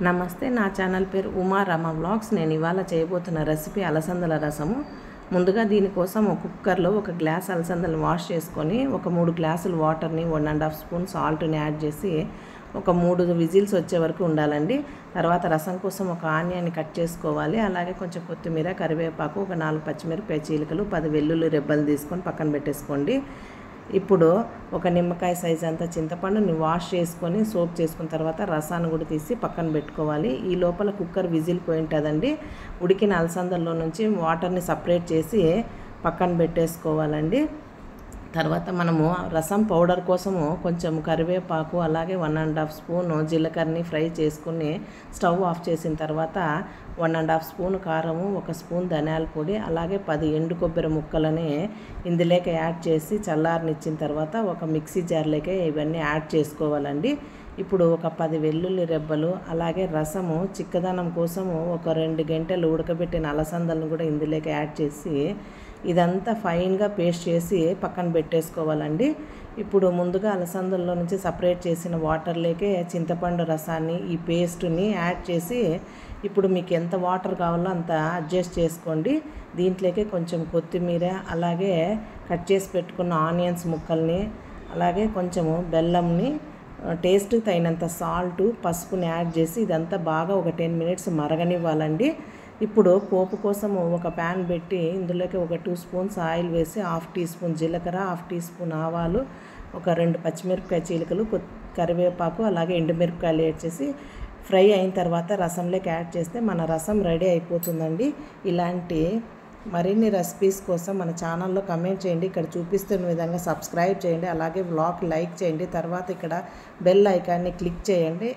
నమస్తే, నా ఛానల్ పేరు ఉమా రమ వ్లాగ్స్. నేను ఇవాళ చేయబోతున్న రెసిపీ అలసందల రసము. ముందుగా దీనికోసం ఒక కుక్కర్లో ఒక గ్లాస్ అలసందలు వాష్ చేసుకొని ఒక 3 గ్లాసులు వాటర్ని 1.5 స్పూన్ సాల్ట్ని యాడ్ చేసి ఒక 3 విజిల్స్ వచ్చే వరకు ఉండాలండి. తర్వాత రసం కోసం ఒక ఆనియన్ని కట్ చేసుకోవాలి. అలాగే కొంచెం కొత్తిమీర, కరివేపాకు, ఒక 4 పచ్చిమిరపకాయ చీలికలు, 10 వెల్లుల్లి రెబ్బలు తీసుకొని పక్కన పెట్టేసుకోండి. ఇప్పుడు ఒక నిమ్మకాయ సైజ్ అంతా చింతపండుని వాష్ చేసుకొని సోప్ చేసుకున్న తర్వాత రసాన్ని కూడా తీసి పక్కన పెట్టుకోవాలి. ఈ లోపల కుక్కర్ విజిల్ పోయి ఉంటుందండి. ఉడికిన అలసందల్లో నుంచి వాటర్ని సపరేట్ చేసి పక్కన పెట్టేసుకోవాలండి. తర్వాత మనము రసం పౌడర్ కోసము కొంచెం కరివేపాకు, అలాగే 1.5 స్పూన్ జీలకర్రని ఫ్రై చేసుకుని స్టవ్ ఆఫ్ చేసిన తర్వాత 1.5 స్పూన్ కారము, 1 స్పూన్ ధనియాల పొడి, అలాగే 10 ఎండు కొబ్బరి ముక్కలని ఇందులోకి యాడ్ చేసి చల్లారనిచ్చిన తర్వాత ఒక మిక్సీ జార్లోకి ఇవన్నీ యాడ్ చేసుకోవాలండి. ఇప్పుడు ఒక 10 వెల్లుల్లి రెబ్బలు, అలాగే రసము చిక్కదనం కోసము ఒక 2 గంటలు ఉడకబెట్టిన అలసందలను కూడా ఇందులోకి యాడ్ చేసి ఇదంతా ఫైన్గా పేస్ట్ చేసి పక్కన పెట్టేసుకోవాలండి. ఇప్పుడు ముందుగా అలసందల్లో నుంచి సపరేట్ చేసిన వాటర్లోకి చింతపండు రసాన్ని, ఈ పేస్ట్ని యాడ్ చేసి ఇప్పుడు మీకు ఎంత వాటర్ కావాలో అంత అడ్జస్ట్ చేసుకోండి. దీంట్లోకి కొంచెం కొత్తిమీర, అలాగే కట్ చేసి పెట్టుకున్న ఆనియన్స్ ముక్కల్ని, అలాగే కొంచెము బెల్లంని, టేస్ట్కి తగినంత సాల్టు, పసుపుని యాడ్ చేసి ఇదంతా బాగా ఒక 10 మినిట్స్ మరగనివ్వాలండి. ఇప్పుడు పోపు కోసము ఒక ప్యాన్ పెట్టి ఇందులోకి ఒక 2 స్పూన్స్ ఆయిల్ వేసి 1/2 టీ స్పూన్ జీలకర్ర, 1/2 టీ స్పూన్ ఆవాలు, ఒక 2 పచ్చిమిరపకాయ చీలికలు, కరివేపాకు, అలాగే ఎండుమిరపకాయలు యాడ్ చేసి ఫ్రై అయిన తర్వాత రసంలోకి యాడ్ చేస్తే మన రసం రెడీ అయిపోతుందండి. ఇలాంటి మరిన్ని రెసిపీస్ కోసం మన ఛానల్లో కమెంట్ చేయండి. ఇక్కడ చూపిస్తున్న విధంగా సబ్స్క్రైబ్ చేయండి. అలాగే వ్లాగ్ లైక్ చేయండి. తర్వాత ఇక్కడ బెల్ ఐకాన్ని క్లిక్ చేయండి.